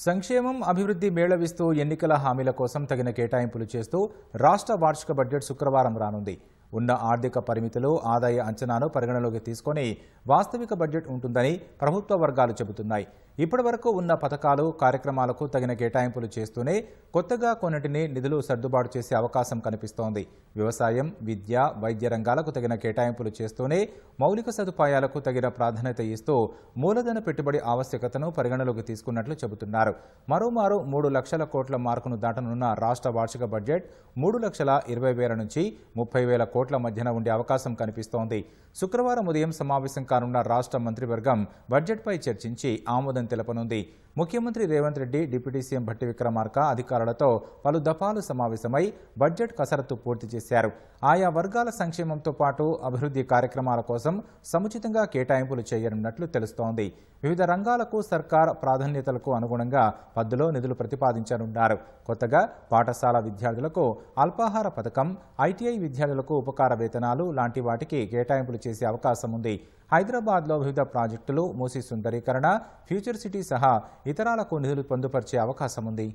సంక్షేమం అభివృద్ధి మేళవిస్తూ ఎన్నికల హామీల కోసం తగిన కేటాయింపులు చేస్తూ రాష్ట్ర వార్షిక బడ్జెట్ శుక్రవారం రానుంది. ఉన్న ఆర్థిక పరిమితులు, ఆదాయ అంచనాను పరిగణలోకి తీసుకొని వాస్తవిక బడ్జెట్ ఉంటుందని ప్రభుత్వ వర్గాలు చెబుతున్నాయి. ఇప్పటివరకు ఉన్న పథకాలు, కార్యక్రమాలకు తగిన కేటాయింపులు చేస్తూనే కొత్తగా కొన్నింటిని నిధులు సర్దుబాటు చేసే అవకాశం కనిపిస్తోంది. వ్యవసాయం, విద్య, వైద్య రంగాలకు తగిన కేటాయింపులు చేస్తూనే మౌలిక సదుపాయాలకు తగిన ప్రాధాన్యత ఇస్తూ మూలధన పెట్టుబడి ఆవశ్యకతను పరిగణలోకి తీసుకున్నట్లు చెబుతున్నారు. మరోమారు 3 లక్షల కోట్ల మార్కును దాటనున్న రాష్ట్ర వార్షిక బడ్జెట్ 3,20,000 నుంచి 30,000 కోట్ల మధ్యన ఉండే అవకాశం కనిపిస్తోంది. శుక్రవారం ఉదయం సమావేశం కానున్న రాష్ట్ర మంత్రివర్గం బడ్జెట్పై చర్చించి ఆమోదం తెలపనుంది. ముఖ్యమంత్రి రేవంత్ రెడ్డి, డిప్యూటీ సీఎం భట్టి విక్రమార్క అధికారులతో పలు దఫాలు సమావేశమై బడ్జెట్ కసరత్తు పూర్తి చేశారు. ఆయా వర్గాల సంక్షేమంతో పాటు అభివృద్ధి కార్యక్రమాల కోసం సముచితంగా కేటాయింపులు చేయనున్నట్లు తెలుస్తోంది. వివిధ రంగాలకు సర్కార్ ప్రాధాన్యతలకు అనుగుణంగా పద్దులో నిధులు ప్రతిపాదించనున్నారు. కొత్తగా పాఠశాల విద్యార్థులకు అల్పాహార పథకం, ఐటీఐ విద్యార్థులకు ఉపకార వేతనాలు లాంటి వాటికి కేటాయింపులు చేసే అవకాశం ఉంది. హైదరాబాద్లో వివిధ ప్రాజెక్టులు, మూసీ సుందరీకరణ, ఫ్యూచర్ సిటీ సహా ఇతరాలకు నిధులు పొందుపరిచే అవకాశం ఉంది.